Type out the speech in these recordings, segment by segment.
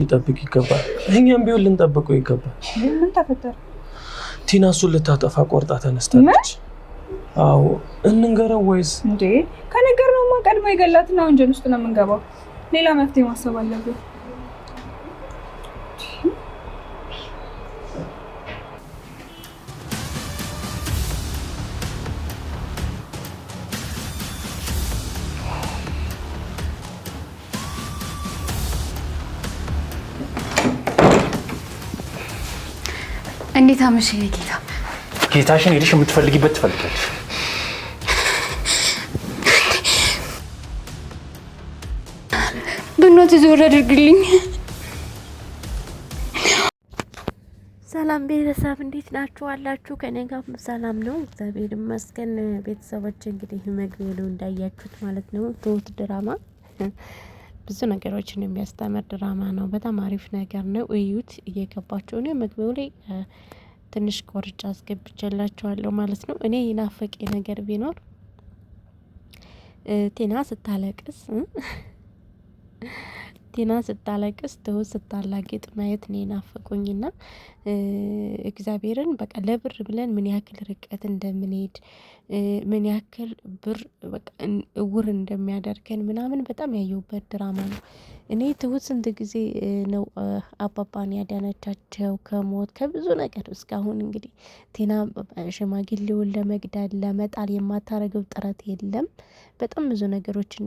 ሊጠብቅ ይገባል። እኛም ቢሆን ልንጠብቀው ይገባል። ምን ተፈጠረ? ቲና እሱን ልታጠፋ ቆርጣ ተነስታለች። አዎ እንንገረው ወይስ? እንዴ ከነገርነውማ ቀድሞ ይገላትና ወንጀል ውስጥ ነው የምንገባው። ሌላ መፍትሄ ማሰብ አለብን። እንዴት አመሸህ ጌታ? ጌታሽን ሄድሽ የምትፈልጊበት ትፈልጊያለሽ። በእናትህ ዞር አድርግልኝ። ሰላም ቤተሰብ እንዴት ናችሁ? አላችሁ? ከኔ ጋር ሰላም ነው፣ እግዚአብሔር ይመስገን። ቤተሰቦች እንግዲህ መግቢያው ላይ እንዳያችሁት ማለት ነው ትሁት ድራማ ብዙ ነገሮችን የሚያስተምር ድራማ ነው። በጣም አሪፍ ነገር ነው። እዩት እየገባችሁ ነው። መግቢያው ላይ ትንሽ ቆርጫ አስገብቼላችኋለሁ ማለት ነው። እኔ ይናፈቅ ነገር ቢኖር ቲና ስታለቅስ ትሁት ስታላግጥ ማየት ነው ናፈቁኝና እግዚአብሔርን በቃ ለብር ብለን ምን ያክል ርቀት እንደምንሄድ ምን ያክል ብር በቃ እውር እንደሚያደርገን ምናምን በጣም ያየሁበት ድራማ ነው። እኔ ትሁት ስንት ጊዜ ነው አባባን ያዳነቻቸው ከሞት ከብዙ ነገር። እስካሁን እንግዲህ ቲና ሽማግሌውን ለመግደል ለመጣል የማታረገው ጥረት የለም። በጣም ብዙ ነገሮችን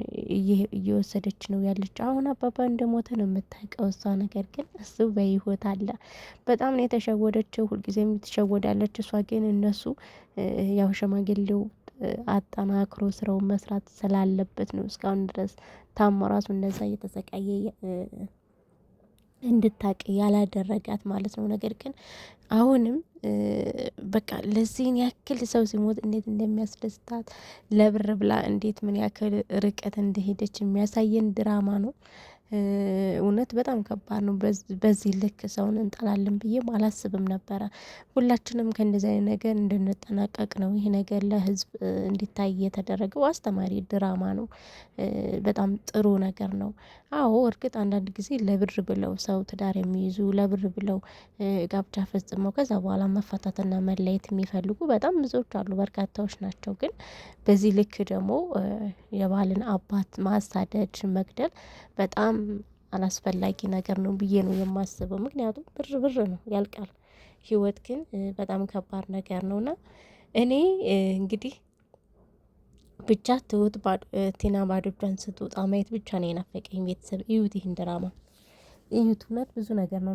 እየወሰደች ነው ያለች። አሁን አባባ እንደሞተ ነው የምታውቀው እሷ። ነገር ግን እሱ በህይወት አለ። በጣም ነው የተሸወደችው። ሁልጊዜም ትሸወዳለች እሷ። ግን እነሱ ያው ሽማግሌው አጠናክሮ ስራውን መስራት ስላለበት ነው እስካሁን ድረስ ታሞ ራሱ እንደዛ እየተሰቃየ እንድታቅ ያላደረጋት ማለት ነው። ነገር ግን አሁንም በቃ ለዚህን ያክል ሰው ሲሞት እንዴት እንደሚያስደስታት ለብር ብላ እንዴት ምን ያክል ርቀት እንደሄደች የሚያሳየን ድራማ ነው። እውነት በጣም ከባድ ነው። በዚህ ልክ ሰውን እንጠላለን ብዬም አላስብም ነበረ። ሁላችንም ከእንደዚህ አይነት ነገር እንድንጠናቀቅ ነው ይሄ ነገር ለህዝብ እንዲታይ የተደረገው። አስተማሪ ድራማ ነው። በጣም ጥሩ ነገር ነው። አዎ እርግጥ አንዳንድ ጊዜ ለብር ብለው ሰው ትዳር የሚይዙ ለብር ብለው ጋብቻ ፈጽመው ከዛ በኋላ መፋታትና መለየት የሚፈልጉ በጣም ብዙዎች አሉ፣ በርካታዎች ናቸው። ግን በዚህ ልክ ደግሞ የባልን አባት ማሳደድ፣ መግደል በጣም አላስፈላጊ ነገር ነው ብዬ ነው የማስበው። ምክንያቱም ብር ነው ያልቃል። ህይወት ግን በጣም ከባድ ነገር ነውና እኔ እንግዲህ ብቻ ትሁት ቲና ባዶ እጇን ስትወጣ ማየት ብቻ ነው የናፈቀኝ። ቤተሰብ እዩት፣ ይህን ድራማ እዩት። እውነት ብዙ ነገር ነው